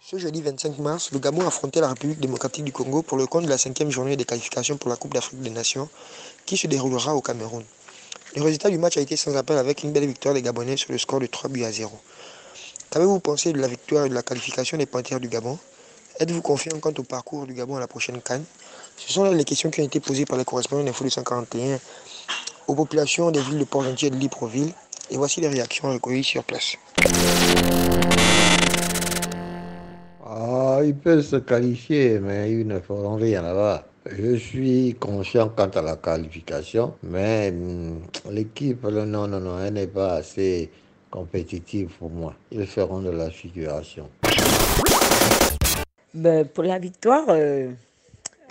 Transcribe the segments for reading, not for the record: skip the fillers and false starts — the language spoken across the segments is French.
Ce jeudi 25 mars, le Gabon affrontait la République démocratique du Congo pour le compte de la 5e journée des qualifications pour la Coupe d'Afrique des Nations qui se déroulera au Cameroun. Le résultat du match a été sans appel avec une belle victoire des Gabonais sur le score de 3-0. Qu'avez-vous pensé de la victoire et de la qualification des Panthères du Gabon? Êtes-vous confiant quant au parcours du Gabon à la prochaine CAN? Ce sont là les questions qui ont été posées par les correspondants d'Info 241 aux populations des villes de Port-Gentil et de Libreville. Et voici les réactions recueillies sur place. Il peut se qualifier, mais ils ne feront rien là-bas. Je suis conscient quant à la qualification, mais l'équipe, non, elle n'est pas assez compétitive pour moi. Ils feront de la figuration. Pour la victoire,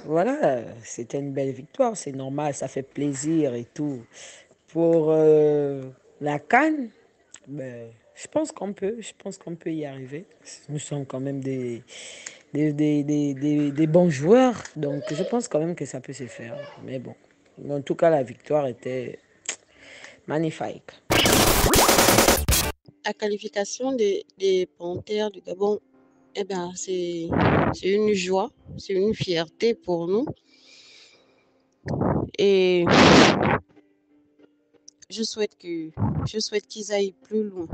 voilà, c'était une belle victoire, c'est normal, ça fait plaisir et tout. Pour la CAN, je pense qu'on peut y arriver. Nous sommes quand même des bons joueurs, donc je pense quand même que ça peut se faire. Mais bon, en tout cas, la victoire était magnifique. La qualification des Panthères du Gabon, eh ben, c'est une joie, c'est une fierté pour nous. Et je souhaite qu'ils aillent plus loin.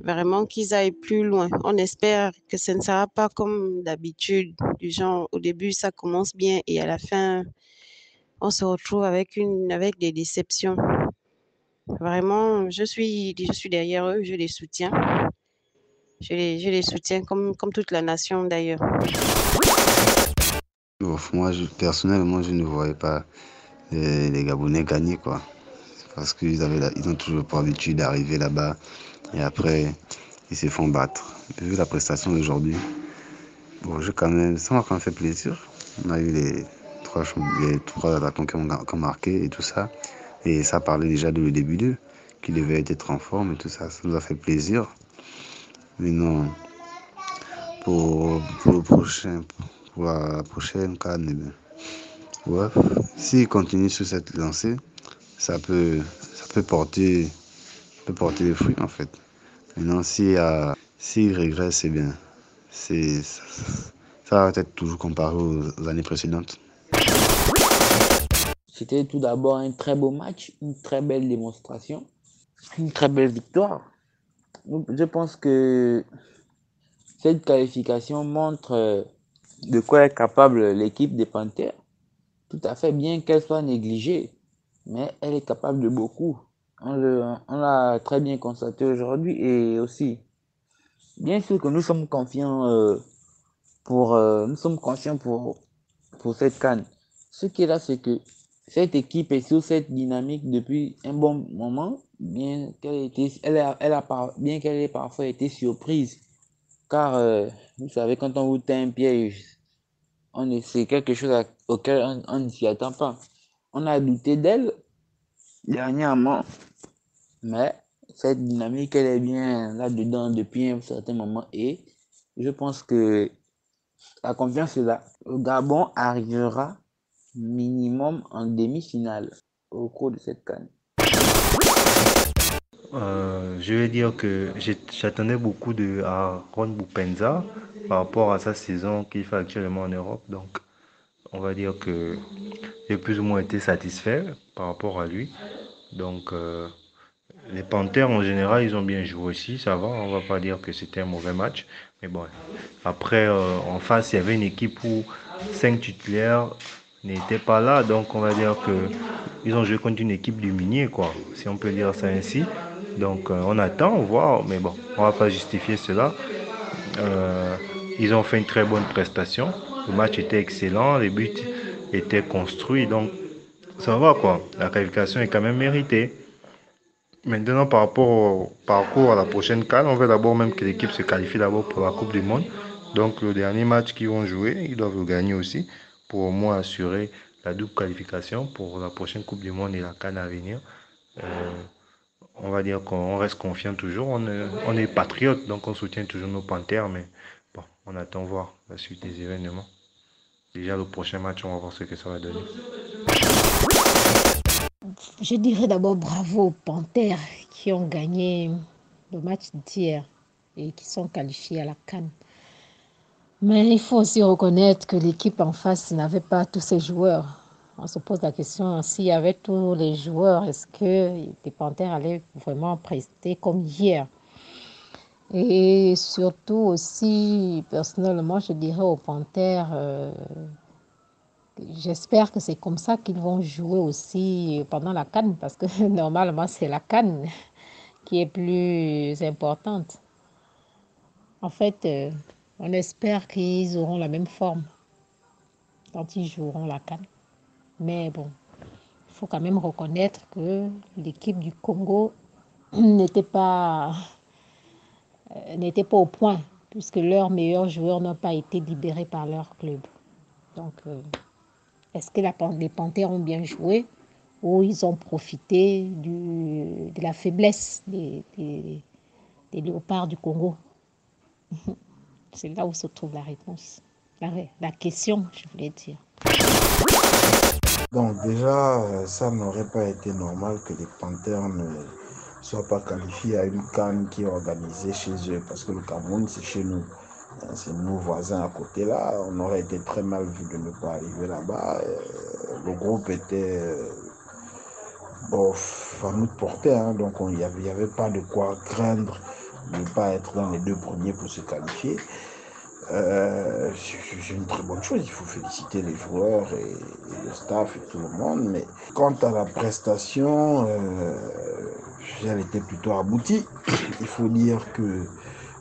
Vraiment qu'ils aillent plus loin. On espère que ce ne sera pas comme d'habitude, du genre au début ça commence bien et à la fin on se retrouve avec des déceptions. Vraiment, je suis derrière eux, je les soutiens. Je les soutiens comme toute la nation d'ailleurs. Moi, personnellement, je ne voyais pas les Gabonais gagner, quoi. Parce qu'ils ont toujours pour habitude d'arriver là-bas et après, ils se font battre. Vu la prestation d'aujourd'hui, bon, ça m'a quand même fait plaisir. On a eu les trois attaquants qui ont marqué et tout ça. Et ça parlait déjà de le début d'eux, qui devaient être en forme et tout ça. Ça nous a fait plaisir. Mais non, pour la prochaine CAN, ouais, s'il continue sur cette lancée, ça peut porter les fruits en fait. Maintenant, s'il régresse, c'est bien. Ça va être toujours comparé aux années précédentes. C'était tout d'abord un très beau match, une très belle démonstration, une très belle victoire. Je pense que cette qualification montre de quoi est capable l'équipe des Panthères. Tout à fait, bien qu'elle soit négligée, mais elle est capable de beaucoup. On l'a très bien constaté aujourd'hui et aussi, bien sûr que nous sommes confiants pour cette CAN. Ce qui est là, c'est que cette équipe est sur cette dynamique depuis un bon moment, bien qu'elle ait parfois été surprise. Car vous savez, quand on vous tend un piège, c'est quelque chose auquel on ne s'y attend pas. On a douté d'elle dernièrement, mais cette dynamique, elle est bien là-dedans depuis un certain moment et je pense que la confiance est là. Le Gabon arrivera minimum en demi-finale au cours de cette CAN. Je vais dire que j'attendais beaucoup de Aaron Boupendza par rapport à sa saison qu'il fait actuellement en Europe. Donc, on va dire que j'ai plus ou moins été satisfait par rapport à lui. Donc, les Panthères en général, ils ont bien joué aussi, ça va. On va pas dire que c'était un mauvais match. Mais bon, après, en face, il y avait une équipe où 5 titulaires n'étaient pas là. Donc, on va dire que ils ont joué contre une équipe du minier, quoi, si on peut dire ça ainsi. Donc, on attend, on voit. Mais bon, on va pas justifier cela. Euh, Ils ont fait une très bonne prestation. Le match était excellent, les buts étaient construits. Donc, ça va, quoi. La qualification est quand même méritée. Maintenant, par rapport au parcours à la prochaine CAN, on veut d'abord même que l'équipe se qualifie d'abord pour la Coupe du Monde. Donc, le dernier match qu'ils vont jouer, ils doivent le gagner aussi pour au moins assurer la double qualification pour la prochaine Coupe du Monde et la CAN à venir. On va dire qu'on reste confiant toujours. On est patriote, donc on soutient toujours nos Panthères, mais bon, on attend voir la suite des événements. Déjà, le prochain match, on va voir ce que ça va donner. Je dirais d'abord bravo aux Panthères qui ont gagné le match d'hier. et qui sont qualifiés à la CAN. Mais il faut aussi reconnaître que l'équipe en face n'avait pas tous ses joueurs. On se pose la question, s'il y avait tous les joueurs, est-ce que les Panthères allaient vraiment prester comme hier? Et surtout aussi, personnellement, je dirais aux Panthères, j'espère que c'est comme ça qu'ils vont jouer aussi pendant la CAN, parce que normalement, c'est la CAN qui est plus importante. En fait, on espère qu'ils auront la même forme quand ils joueront la CAN. Mais bon, il faut quand même reconnaître que l'équipe du Congo n'était pas au point, puisque leurs meilleurs joueurs n'ont pas été libérés par leur club. Donc, est-ce que les Panthères ont bien joué ou ils ont profité de la faiblesse des léopards du Congo? C'est là où se trouve la réponse. La question, je voulais dire. Donc déjà, ça n'aurait pas été normal que les Panthères ne soient pas qualifiés à une CAN qui est organisée chez eux, parce que le Cameroun, c'est chez nous. C'est nos voisins à côté là. On aurait été très mal vu de ne pas arriver là-bas. Le groupe était à nous de porter, hein, donc il n'y avait pas de quoi craindre de ne pas être dans les 2 premiers pour se qualifier. C'est une très bonne chose, il faut féliciter les joueurs et le staff et tout le monde, mais quant à la prestation, elle était plutôt aboutie. Il faut dire que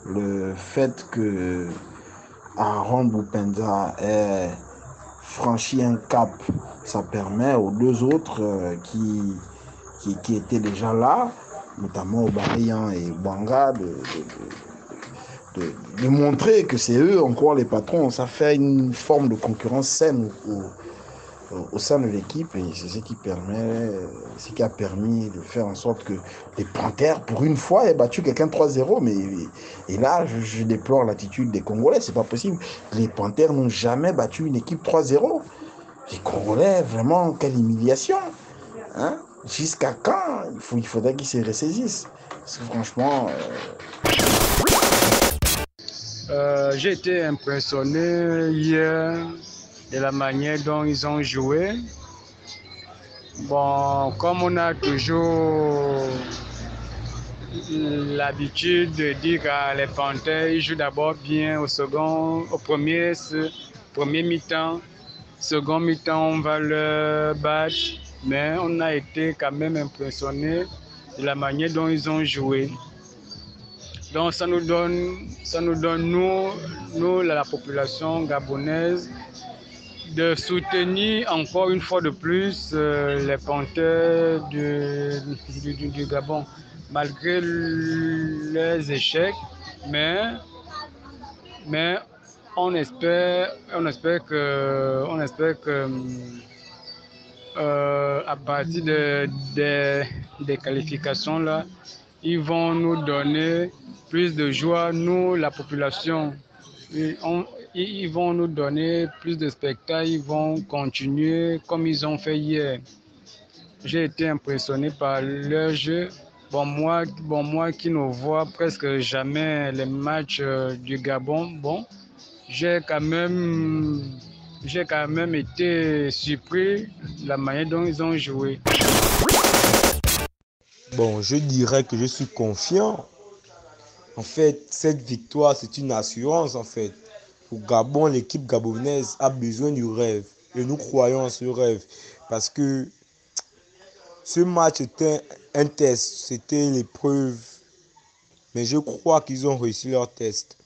le fait que Aaron Boupenda ait franchi un cap, ça permet aux 2 autres qui étaient déjà là, notamment Obarian et Banga, de montrer que c'est eux encore les patrons. Ça fait une forme de concurrence saine au sein de l'équipe, et c'est ce qui a permis de faire en sorte que les Panthères, pour une fois, aient battu quelqu'un 3-0. Et là, je déplore l'attitude des Congolais. C'est pas possible. Les Panthères n'ont jamais battu une équipe 3-0. Les Congolais, vraiment, quelle humiliation, hein? Jusqu'à quand il faudrait qu'ils se ressaisissent? Parce que franchement... J'ai été impressionné hier de la manière dont ils ont joué. Bon, comme on a toujours l'habitude de dire que les Panthères ils jouent d'abord bien au premier mi-temps. Second mi-temps, on va le battre, mais on a été quand même impressionné de la manière dont ils ont joué. Donc ça nous donne nous, la population gabonaise, de soutenir encore une fois de plus les Panthères du Gabon, malgré leurs échecs, mais on espère que à partir des qualifications là, ils vont nous donner plus de joie, nous, la population. Ils vont nous donner plus de spectacles, ils vont continuer comme ils ont fait hier. J'ai été impressionné par leur jeu. Bon, moi qui ne vois presque jamais les matchs du Gabon, j'ai quand même été surpris de la manière dont ils ont joué. Bon, je dirais que je suis confiant. En fait, cette victoire, c'est une assurance, en fait. Au Gabon, l'équipe gabonaise a besoin du rêve. Et nous croyons en ce rêve. Parce que ce match était un test. C'était l'épreuve. Mais je crois qu'ils ont réussi leur test.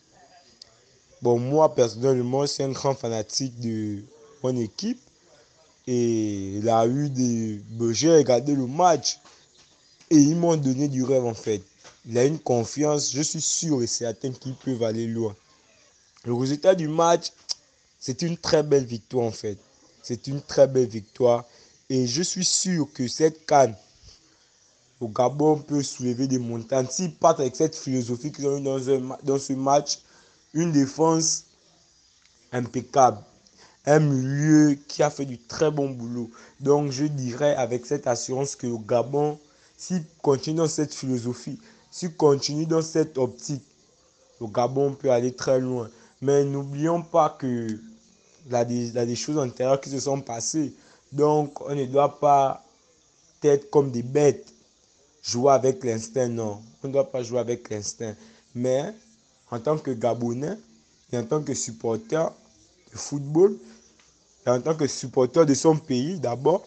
Bon, moi, personnellement, je suis un grand fanatique de mon équipe. Et j'ai regardé le match. Et ils m'ont donné du rêve, en fait. Il a une confiance, je suis sûr et certain qu'ils peuvent aller loin. Le résultat du match, c'est une très belle victoire, en fait. C'est une très belle victoire. Et je suis sûr que cette CAN au Gabon peut soulever des montagnes. S'ils partent avec cette philosophie qu'ils ont eu dans ce match, une défense impeccable. Un milieu qui a fait du très bon boulot. Donc je dirais avec cette assurance que le Gabon, s'il continue dans cette philosophie, s'il continue dans cette optique, le Gabon peut aller très loin. Mais n'oublions pas que il y a des choses antérieures qui se sont passées. Donc, on ne doit pas être comme des bêtes, jouer avec l'instinct, non. On ne doit pas jouer avec l'instinct. Mais, en tant que Gabonais, et en tant que supporter de football, et en tant que supporter de son pays, d'abord,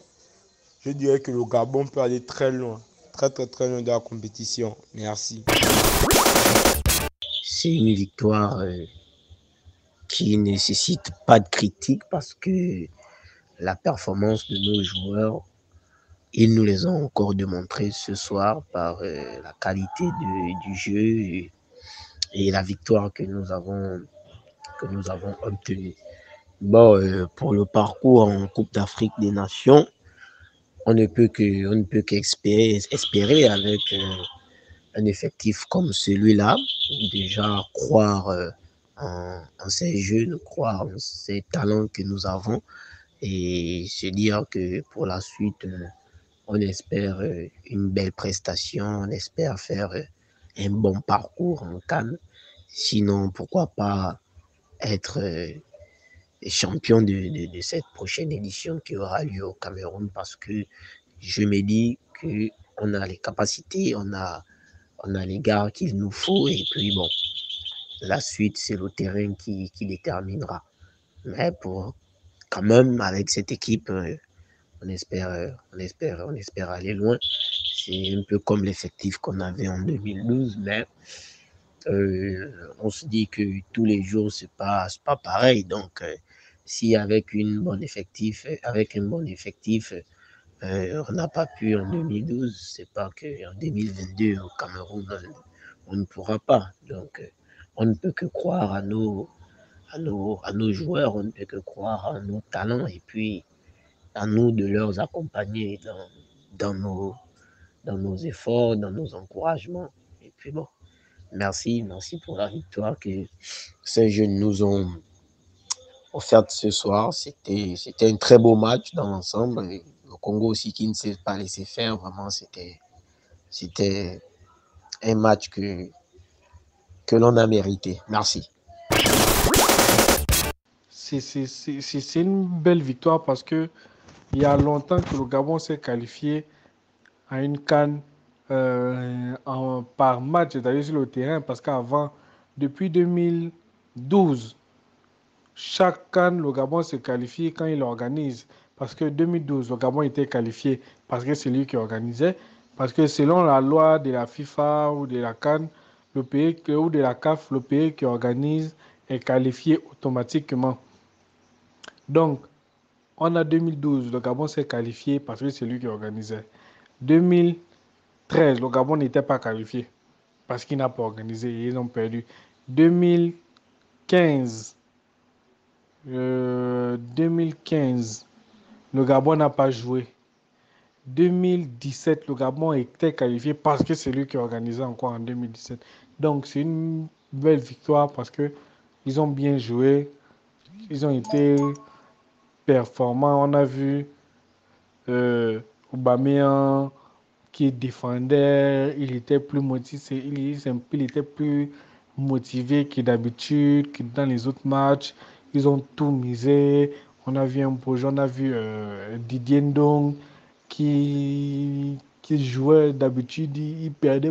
je dirais que le Gabon peut aller très loin. Très, très, très loin de la compétition. Merci. C'est une victoire qui ne nécessite pas de critique parce que la performance de nos joueurs, ils nous les ont encore démontré ce soir par la qualité du jeu et la victoire que nous avons obtenue. Bon, pour le parcours en Coupe d'Afrique des Nations, on ne peut qu'espérer avec un effectif comme celui-là, déjà croire en ces jeunes, croire en ces talents que nous avons et se dire que pour la suite, on espère une belle prestation, on espère faire un bon parcours en CAN. Sinon, pourquoi pas être champion de cette prochaine édition qui aura lieu au Cameroun parce que je me dis qu'on a les capacités, on a les gars qu'il nous faut et puis bon, la suite c'est le terrain qui déterminera. Mais pour quand même avec cette équipe, on espère aller loin. C'est un peu comme l'effectif qu'on avait en 2012, mais on se dit que tous les jours c'est pas pareil. Donc si avec un bon effectif, on n'a pas pu en 2012, c'est pas qu'en 2022 au Cameroun on ne pourra pas. Donc on ne peut que croire à nos joueurs, on ne peut que croire à nos talents et puis à nous de leur accompagner dans nos efforts, dans nos encouragements. Et puis bon, merci pour la victoire que ces jeunes nous ont offerte ce soir. C'était un très beau match dans l'ensemble. Le Congo aussi qui ne s'est pas laissé faire, vraiment c'était un match que l'on a mérité. Merci. C'est une belle victoire parce que il y a longtemps que le Gabon s'est qualifié à une CAN par match, c'est-à-dire sur le terrain, parce qu'avant, depuis 2012, chaque CAN, le Gabon se qualifie quand il organise. Parce que 2012, le Gabon était qualifié parce que c'est lui qui organisait. Parce que selon la loi de la FIFA ou de la CAN, ou de la CAF, le pays qui organise est qualifié automatiquement. Donc, on a 2012, le Gabon s'est qualifié parce que c'est lui qui organisait. 2013, le Gabon n'était pas qualifié parce qu'il n'a pas organisé et ils ont perdu. 2015, le Gabon n'a pas joué. 2017, le Gabon était qualifié parce que c'est lui qui organisait encore en 2017. Donc, c'est une belle victoire parce qu'ils ont bien joué. Ils ont été performants. On a vu Aubameyang qui défendait, il était plus motivé, il était plus motivé que d'habitude, que dans les autres matchs. Ils ont tout misé. On a vu un beau jeu, on a vu Didier Ndong qui jouait d'habitude, il perd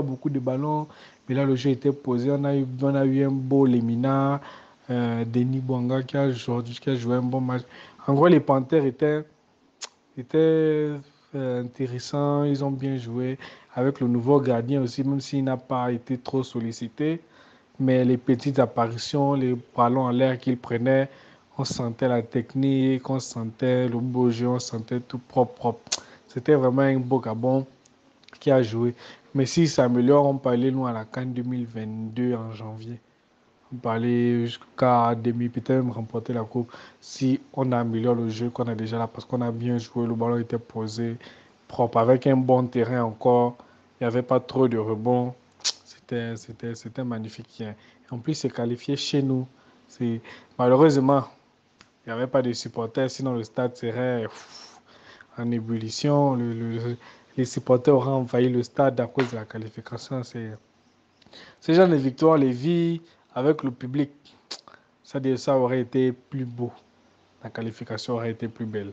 beaucoup de ballons, mais là le jeu était posé. On a eu un beau Lemina, Denis Bouanga qui a joué un bon match. En gros, les Panthères étaient intéressants, ils ont bien joué avec le nouveau gardien aussi, même s'il n'a pas été trop sollicité. Mais les petites apparitions, les ballons en l'air qu'il prenait, on sentait la technique, on sentait le beau jeu, on sentait tout propre. C'était vraiment un beau Gabon qui a joué. Mais s'il s'améliore, on peut aller loin à la CAN 2022 en janvier. On peut aller jusqu'à demi, peut-être même remporter la coupe si on améliore le jeu qu'on a déjà là, parce qu'on a bien joué, le ballon était posé, propre, avec un bon terrain encore. Il n'y avait pas trop de rebonds. C'était magnifique. Et en plus, c'est qualifié chez nous. Malheureusement, il n'y avait pas de supporters, sinon le stade serait en ébullition. Les supporters auraient envahi le stade à cause de la qualification. Ces genre de victoires, les vies avec le public, ça aurait été plus beau. La qualification aurait été plus belle.